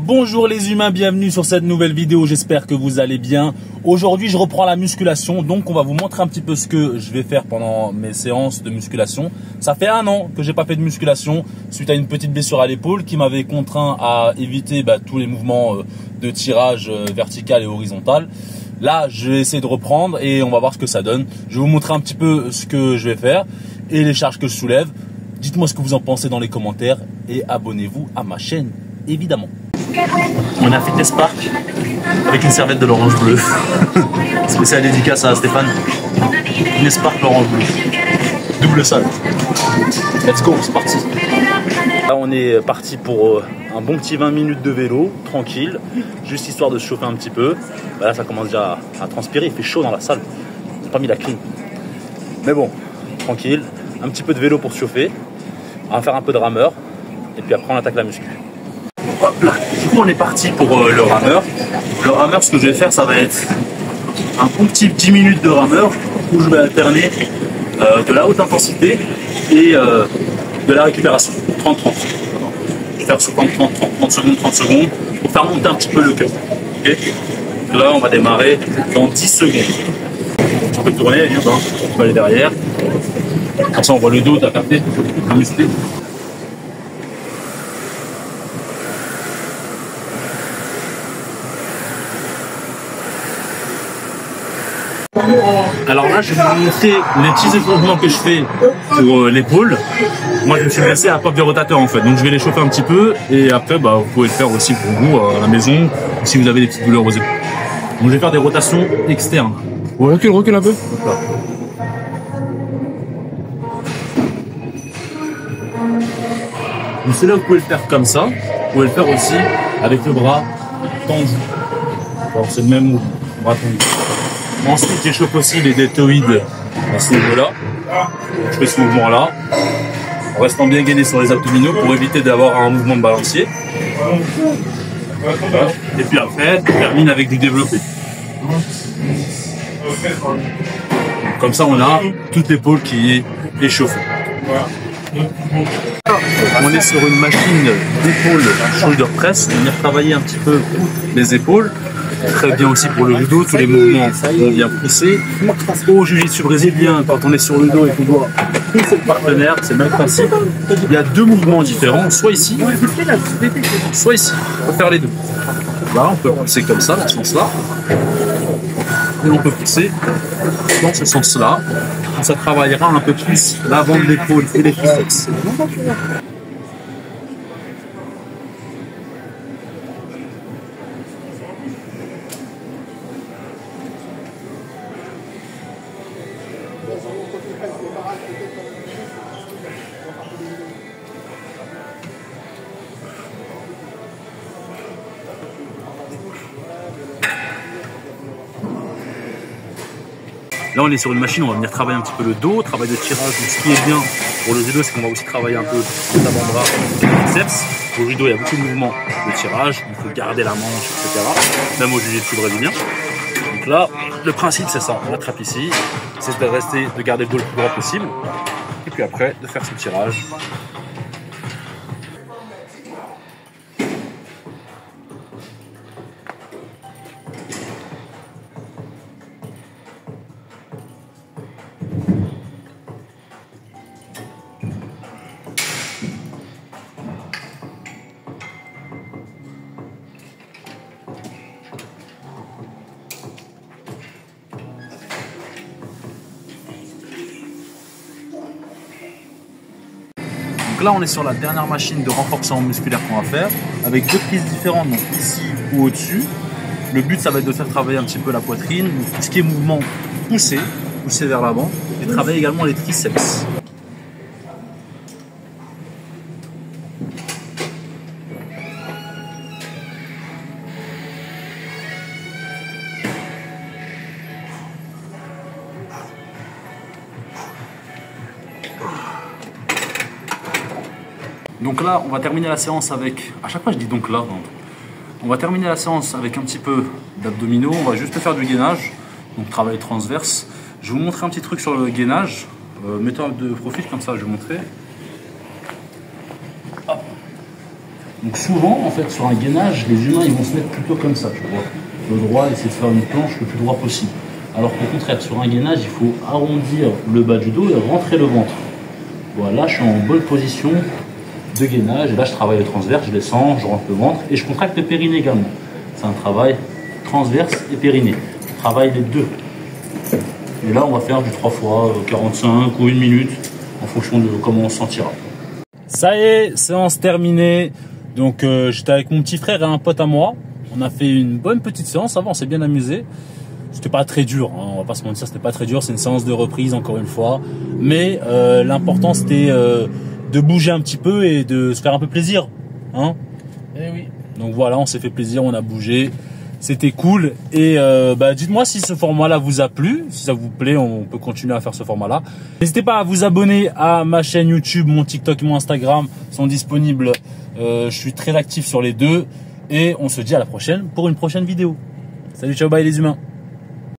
Bonjour les humains, bienvenue sur cette nouvelle vidéo, j'espère que vous allez bien. Aujourd'hui je reprends la musculation, donc on va vous montrer un petit peu ce que je vais faire pendant mes séances de musculation. Ça fait 1 an que j'ai pas fait de musculation suite à une petite blessure à l'épaule qui m'avait contraint à éviter tous les mouvements de tirage vertical et horizontal. Là je vais essayer de reprendre et on va voir ce que ça donne. Je vais vous montrer un petit peu ce que je vais faire et les charges que je soulève. Dites-moi ce que vous en pensez dans les commentaires et abonnez-vous à ma chaîne évidemment. On a Fitness Park avec une serviette de l'orange bleu. Spécial dédicace à Stéphane. Fitness Park l'orange bleu. Double salle. Let's go, c'est parti. Là on est parti pour un bon petit 20 minutes de vélo, tranquille, juste histoire de se chauffer un petit peu. Là ça commence déjà à transpirer, il fait chaud dans la salle. J'ai pas mis la clim. Mais bon, tranquille, un petit peu de vélo pour se chauffer. On va faire un peu de rameur et puis après on attaque la muscu. Hop là. Du coup on est parti pour le rameur. Le rameur, ce que je vais faire, ça va être un bon petit 10 minutes de rameur où je vais alterner de la haute intensité et de la récupération. 30-30. Je vais faire souvent 30 secondes pour faire monter un petit peu le cœur. Okay. Là on va démarrer dans 10 secondes. Tu peux tourner, viens, tu peux aller derrière. Comme ça on voit le dos, t'as capté, musclé. Alors là, je vais vous montrer les petits échauffements que je fais pour l'épaule. Moi, je me suis blessé à pop de rotateur en fait, donc je vais les chauffer un petit peu et après, vous pouvez le faire aussi pour vous à la maison si vous avez des petites douleurs aux épaules. Donc, je vais faire des rotations externes. Ouais, recule un peu. Voilà. Donc c'est là où vous pouvez le faire comme ça. Vous pouvez le faire aussi avec le bras tendu. Alors c'est le même mouvement, bras tendu. Ensuite, j'échauffe aussi les deltoïdes à ce niveau-là. Je fais ce mouvement-là, en restant bien gainé sur les abdominaux pour éviter d'avoir un mouvement de balancier. Voilà. Et puis après, je termine avec du développé. Comme ça, on a toute l'épaule qui est échauffée. On est sur une machine d'épaule shoulder press. On vient travailler un petit peu les épaules. Très bien aussi pour le dos, tous les mouvements vont bien pousser. Au jiu-jitsu brésilien, quand on est sur le dos et qu'on doit pousser le partenaire, c'est le même principe. Il y a 2 mouvements différents, soit ici, soit ici. On peut faire les deux. Là, on peut pousser comme ça, dans ce sens-là. Et on peut pousser dans ce sens-là. Ça travaillera un peu plus l'avant de l'épaule et les triceps. Là, on est sur une machine, on va venir travailler un petit peu le dos, travail de tirage. Donc, ce qui est bien pour le judo, c'est qu'on va aussi travailler un peu l'avant-bras et les biceps. Au judo, il y a beaucoup de mouvements de tirage, il faut garder la manche, etc. Même au jiu-jitsu brésilien. Donc là, le principe, c'est ça. On attrape ici, c'est de garder le dos le plus droit possible. Et puis après, de faire ce tirage. Donc là, on est sur la dernière machine de renforcement musculaire qu'on va faire avec 2 prises différentes, donc ici ou au-dessus. Le but, ça va être de faire travailler un petit peu la poitrine, donc tout ce qui est mouvement poussé vers l'avant, et travailler également les triceps. Donc là, on va terminer la séance avec... À chaque fois, je dis donc là. On va terminer la séance avec un petit peu d'abdominaux. On va juste faire du gainage, donc travail transverse. Je vais vous montrer un petit truc sur le gainage. Mettons de profil, comme ça, je vais vous montrer. Hop. Donc souvent, en fait, sur un gainage, les humains, ils vont se mettre plutôt comme ça, tu vois. Le droit, essayer de faire une planche le plus droit possible. Alors qu'au contraire, sur un gainage, il faut arrondir le bas du dos et rentrer le ventre. Voilà, je suis en bonne position de gainage. Et là, je travaille le transverse, je descends, je rentre le ventre et je contracte le périnée également. C'est un travail transverse et périnée. Je travaille les deux. Et là, on va faire du 3 fois 45 ou 1 minute en fonction de comment on se sentira. Ça y est, séance terminée. Donc, j'étais avec mon petit frère et un pote à moi. On a fait une bonne petite séance. Avant, on s'est bien amusé. C'était pas très dur, hein, on va pas se mentir, c'était pas très dur. C'est une séance de reprise, encore une fois. Mais l'important, c'était de bouger un petit peu et de se faire un peu plaisir. Hein. Eh oui. Donc voilà, on s'est fait plaisir, on a bougé. C'était cool. Et dites-moi si ce format-là vous a plu. Si ça vous plaît, on peut continuer à faire ce format-là. N'hésitez pas à vous abonner à ma chaîne YouTube. Mon TikTok et mon Instagram sont disponibles. Je suis très actif sur les deux. Et on se dit à la prochaine pour une prochaine vidéo. Salut, ciao, bye les humains.